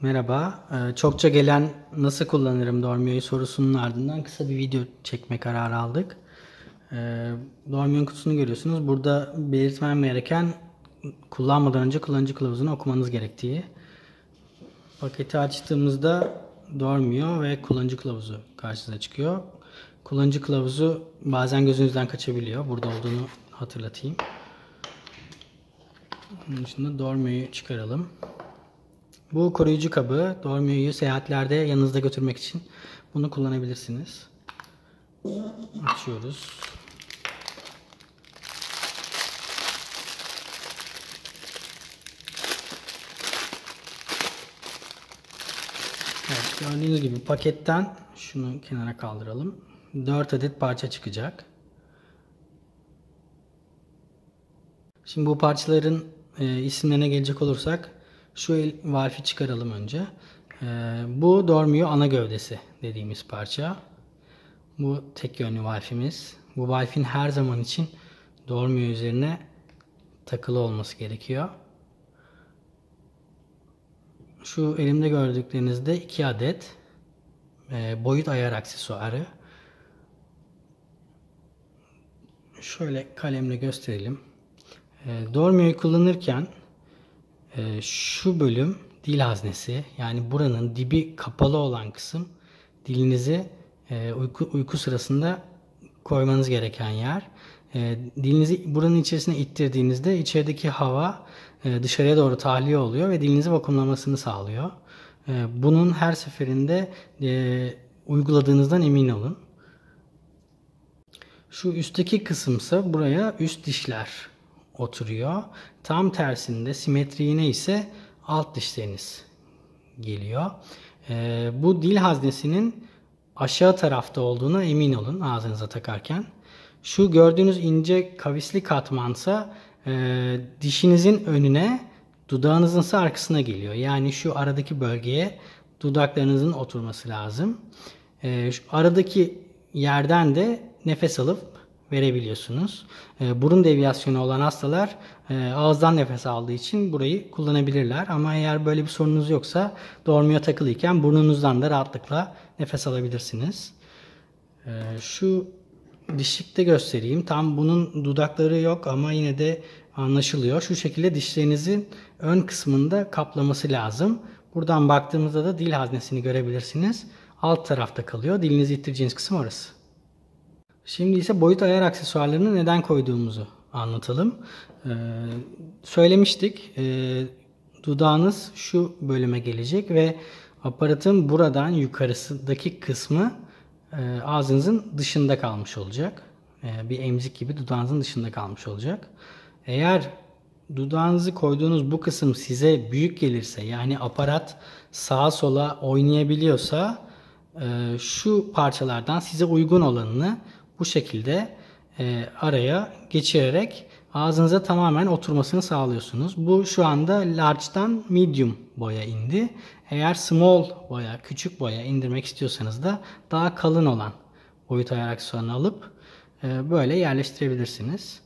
Merhaba. Çokça gelen nasıl kullanırım Dormio'yu sorusunun ardından kısa bir video çekme kararı aldık. Dormio'nun kutusunu görüyorsunuz. Burada belirtmem gereken kullanmadan önce kullanıcı kılavuzunu okumanız gerektiği. Paketi açtığımızda Dormio ve kullanıcı kılavuzu karşınıza çıkıyor. Kullanıcı kılavuzu bazen gözünüzden kaçabiliyor. Burada olduğunu hatırlatayım. Bunun dışında Dormio'yu çıkaralım. Bu koruyucu kabı, Dormio'yu seyahatlerde yanınızda götürmek için bunu kullanabilirsiniz. Açıyoruz. Evet, gördüğünüz gibi paketten şunu kenara kaldıralım. 4 adet parça çıkacak. Şimdi bu parçaların isimlerine gelecek olursak şu valfi çıkaralım önce. Bu Dormio ana gövdesi dediğimiz parça. Bu tek yönlü valfimiz. Bu valfin her zaman için Dormio üzerine takılı olması gerekiyor. Şu elimde gördüklerinizde 2 adet boyut ayar aksesuarı. Şöyle kalemle gösterelim. Dormio'yu kullanırken şu bölüm dil haznesi, yani buranın dibi kapalı olan kısım dilinizi uyku sırasında koymanız gereken yer. Dilinizi buranın içerisine ittirdiğinizde içerideki hava dışarıya doğru tahliye oluyor ve dilinizi vakumlamasını sağlıyor. Bunun her seferinde uyguladığınızdan emin olun. Şu üstteki kısımsa buraya üst dişler oturuyor. Tam tersinde simetriğine ise alt dişleriniz geliyor. Bu dil haznesinin aşağı tarafta olduğuna emin olun ağzınıza takarken. Şu gördüğünüz ince kavisli katmansa dişinizin önüne, dudağınızın ise arkasına geliyor. Yani şu aradaki bölgeye dudaklarınızın oturması lazım. Şu aradaki yerden de nefes alıp verebiliyorsunuz. Burun deviyasyonu olan hastalar ağızdan nefes aldığı için burayı kullanabilirler. Ama eğer böyle bir sorunuz yoksa Dormio takılıyken burnunuzdan da rahatlıkla nefes alabilirsiniz. Şu dişlikte göstereyim. Tam bunun dudakları yok ama yine de anlaşılıyor. Şu şekilde dişlerinizin ön kısmında kaplaması lazım. Buradan baktığımızda da dil haznesini görebilirsiniz. Alt tarafta kalıyor. Dilinizi ittireceğiniz kısım orası. Şimdi ise boyut ayar aksesuarlarını neden koyduğumuzu anlatalım. Söylemiştik. Dudağınız şu bölüme gelecek ve aparatın buradan yukarısındaki kısmı ağzınızın dışında kalmış olacak. Bir emzik gibi dudağınızın dışında kalmış olacak. Eğer dudağınızı koyduğunuz bu kısım size büyük gelirse, yani aparat sağa sola oynayabiliyorsa, şu parçalardan size uygun olanını bu şekilde araya geçirerek ağzınıza tamamen oturmasını sağlıyorsunuz. Bu şu anda large'dan medium boya indi. Eğer small boya, küçük boya indirmek istiyorsanız da daha kalın olan boyut ayar aksesuarını alıp böyle yerleştirebilirsiniz.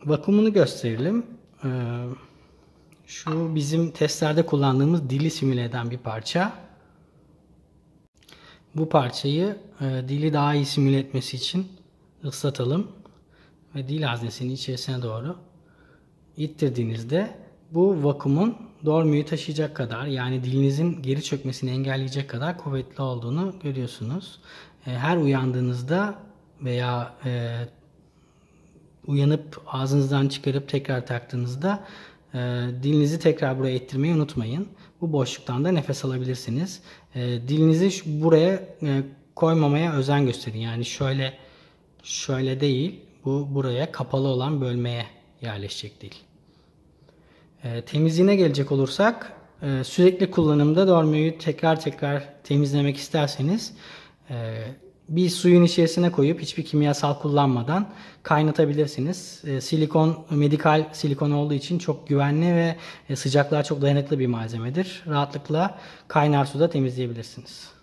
Vakumunu gösterelim. Şu bizim testlerde kullandığımız dili simüle eden bir parça. Bu parçayı dili daha iyi simüle etmesi için ıslatalım ve dil haznesinin içerisine doğru ittirdiğinizde bu vakumun Dormio'yu taşıyacak kadar, yani dilinizin geri çökmesini engelleyecek kadar kuvvetli olduğunu görüyorsunuz. Her uyandığınızda veya uyanıp ağzınızdan çıkarıp tekrar taktığınızda dilinizi tekrar buraya ittirmeyi unutmayın. Bu boşluktan da nefes alabilirsiniz. Dilinizi buraya koymamaya özen gösterin. Yani şöyle değil. Bu buraya kapalı olan bölmeye yerleşecek dil. Temizliğine gelecek olursak, sürekli kullanımda Dormio'yu tekrar temizlemek isterseniz bir suyun içerisine koyup hiçbir kimyasal kullanmadan kaynatabilirsiniz. Medikal silikon olduğu için çok güvenli ve sıcaklığa çok dayanıklı bir malzemedir. Rahatlıkla kaynar suda temizleyebilirsiniz.